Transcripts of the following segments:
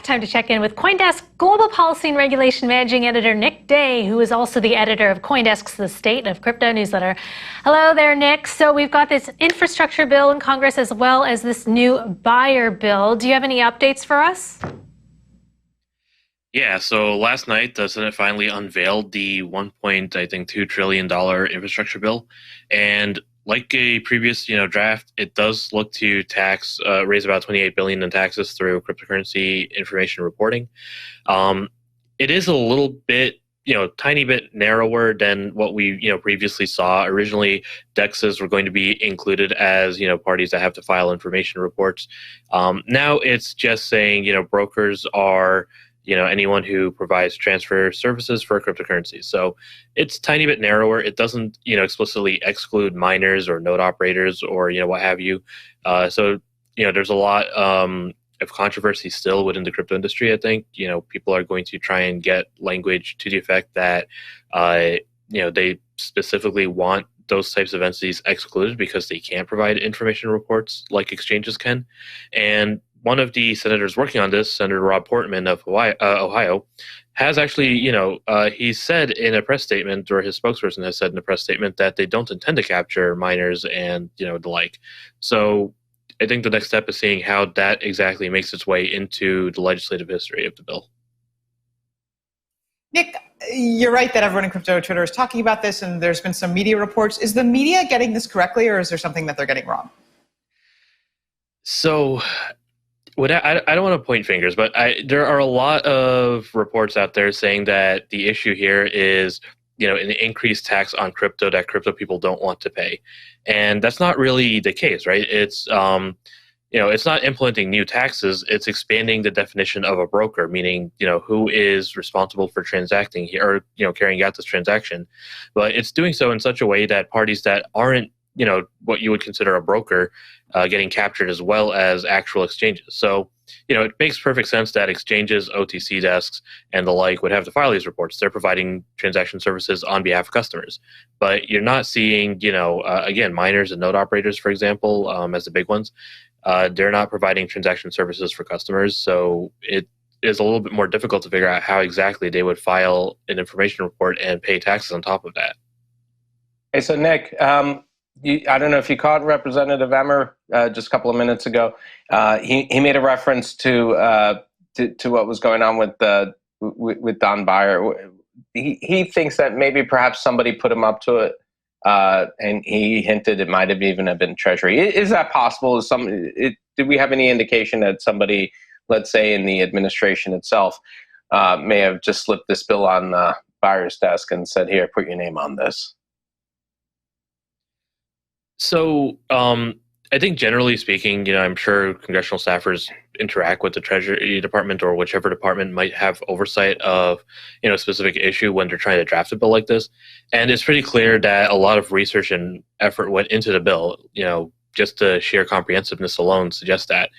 time to check in with CoinDesk Global Policy and Regulation Managing Editor Nick Day, who is also the editor of CoinDesk's The State of Crypto newsletter. Hello there, Nick. So we've got this infrastructure bill in Congress as well as this new buyer bill. Do you have any updates for us? Yeah, so last night the Senate finally unveiled the $1.2 trillion infrastructure bill, and like a previous draft, it does look to raise about $28 billion in taxes through cryptocurrency information reporting. It is a little bit, tiny bit narrower than what we previously saw. Originally, DEXs were going to be included as parties that have to file information reports. Now it's just saying brokers are anyone who provides transfer services for cryptocurrencies. So it's a tiny bit narrower. It doesn't, explicitly exclude miners or node operators or, what have you. So there's a lot of controversy still within the crypto industry. I think, people are going to try and get language to the effect that, they specifically want those types of entities excluded because they can't provide information reports like exchanges can. And one of the senators working on this, Senator Rob Portman of Ohio, has actually, he said in a press statement, or his spokesperson has said in a press statement, that they don't intend to capture miners and, the like. So I think the next step is seeing how that exactly makes its way into the legislative history of the bill. Nick, you're right that everyone in crypto Twitter is talking about this, and there's been some media reports. Is the media getting this correctly, or is there something that they're getting wrong? So I don't want to point fingers, but there are a lot of reports out there saying that the issue here is, an increased tax on crypto that crypto people don't want to pay. And that's not really the case, right? It's, it's not implementing new taxes. It's expanding the definition of a broker, meaning, who is responsible for transacting here or, carrying out this transaction. But it's doing so in such a way that parties that aren't, what you would consider a broker getting captured as well as actual exchanges. So, it makes perfect sense that exchanges, OTC desks, and the like would have to file these reports. They're providing transaction services on behalf of customers. But you're not seeing, again, miners and node operators, for example, as the big ones. They're not providing transaction services for customers. So it is a little bit more difficult to figure out how exactly they would file an information report and pay taxes on top of that. Hey, so Nick, I don't know if you caught Representative Emmer just a couple of minutes ago. He made a reference to what was going on with Don Beyer. He thinks that maybe perhaps somebody put him up to it, and he hinted it might have even been Treasury. Is that possible? Did we have any indication that somebody, let's say in the administration itself, may have just slipped this bill on Beyer's desk and said, "Here, put your name on this"? So I think generally speaking, I'm sure congressional staffers interact with the Treasury Department or whichever department might have oversight of, a specific issue when they're trying to draft a bill like this. And it's pretty clear that a lot of research and effort went into the bill, just the sheer comprehensiveness alone suggests that.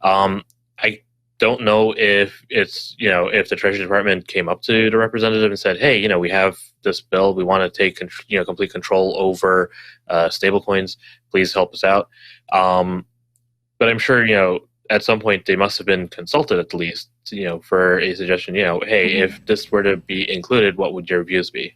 I don't know if it's, if the Treasury Department came up to the representative and said, hey, we have this bill, we want to take, complete control over stablecoins, please help us out. But I'm sure, at some point they must have been consulted at least, for a suggestion, hey, if this were to be included, what would your views be?